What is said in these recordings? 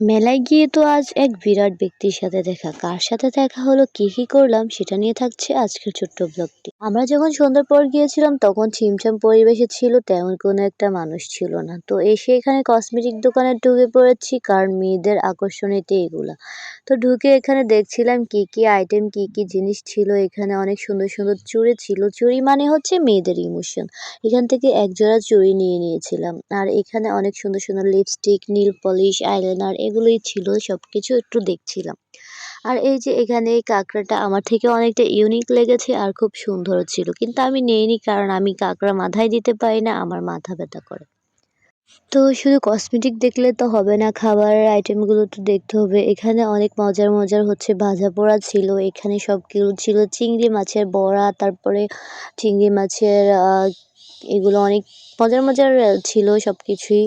মেলায় গিয়ে তো আজ এক বিরাট ব্যক্তির সাথে দেখা। কার সাথে দেখা হলো, কি করলাম সেটা নিয়ে থাকছে আজকের ছোট্ট ব্লগটি। আমরা যখন সন্ধ্যার পর গিয়েছিলাম তখন ছিমছাম পরিবেশে ছিল, তেমন কোনো একটা মানুষ ছিল না। তো এসে এখানে কসমেটিক দোকানে ঢুকে পড়েছি, কারণ মেয়েদের আকর্ষণীয়তে এগুলা। তো ঢুকে এখানে দেখছিলাম কি আইটেম, কি জিনিস ছিল। এখানে অনেক সুন্দর সুন্দর চুড়ি ছিল। চুড়ি মানে হচ্ছে মেয়েদের ইমোশন। এখান থেকে এক জোড়া চুড়ি নিয়ে নিয়েছিলাম। আর এখানে অনেক সুন্দর সুন্দর লিপস্টিক, নীল পলিশ, আইলাইনার এগুলোই ছিল, সবকিছু একটু দেখছিলাম। আর এই যে এখানে এই কাঁকড়াটা আমার থেকে অনেকটা ইউনিক লেগেছে আর খুব সুন্দরও ছিল, কিন্তু আমি নেইনি, কারণ আমি কাঁকড়া মাথায় দিতে পারি না, আমার মাথা ব্যথা করে। তো শুধু কসমেটিক দেখলে তো হবে না, খাবারের আইটেমগুলো তো দেখতে হবে। এখানে অনেক মজার মজার হচ্ছে ভাজা পোড়া ছিল। এখানে সবগুলো ছিল চিংড়ি মাছের বড়া, তারপরে চিংড়ি মাছের এগুলো অনেক মজার মজার ছিল, সবকিছুই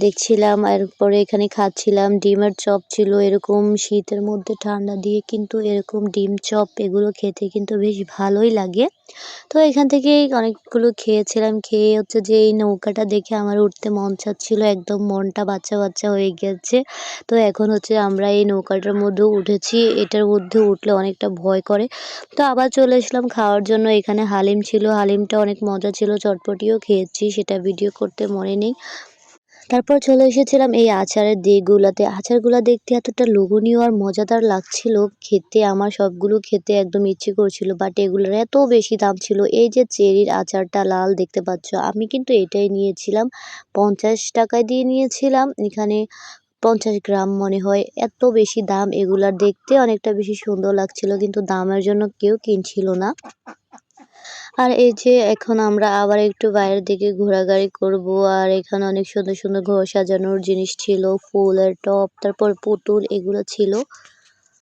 দেখছিলাম। এরপরে এখানে খাচ্ছিলাম। ডিমের চপ ছিল, এরকম শীতের মধ্যে ঠান্ডা দিয়ে কিন্তু এরকম ডিম চপ এগুলো খেতে কিন্তু বেশ ভালোই লাগে। তো এখান থেকেই অনেকগুলো খেয়েছিলাম। খেয়ে হচ্ছে যে এই নৌকাটা দেখে আমার উঠতে মন চাচ্ছিল, একদম মনটা বাচ্চা বাচ্চা হয়ে গেছে। তো এখন হচ্ছে আমরা এই নৌকাটার মধ্যে উঠেছি। এটার মধ্যে উঠলে অনেকটা ভয় করে। তো আবার চলে আসলাম খাওয়ার জন্য। এখানে হালিম ছিল, হালিমটা অনেক মজা ছিল, চটপটিও খেয়েছি, সেটা ভিডিও করতে মনে নেই। তারপর চলে এসেছিলাম এই আচারের দিকগুলাতে। আচারগুলা দেখতে এতটা লোভনীয় আর মজাদার লাগছিল খেতে, আমার সবগুলো খেতে একদম ইচ্ছে করছিল, বাট এগুলোর এত বেশি দাম ছিল। এই যে চেরির আচারটা লাল দেখতে পাচ্ছ, আমি কিন্তু এটাই নিয়েছিলাম, 50 টাকায় দিয়ে নিয়েছিলাম। এখানে 50 গ্রাম মনে হয়, এত বেশি দাম এগুলার। দেখতে অনেকটা বেশি সুন্দর লাগছিল, কিন্তু দামের জন্য কেউ কিনছিল না। আর এই যে এখন আমরা আবার একটু বাইরের দিকে ঘোরাঘুরি করব। আর এখানে অনেক সুন্দর সুন্দর ঘর সাজানোর জিনিস ছিল, ফুলের টব, তারপর পুতুল এগুলো ছিল।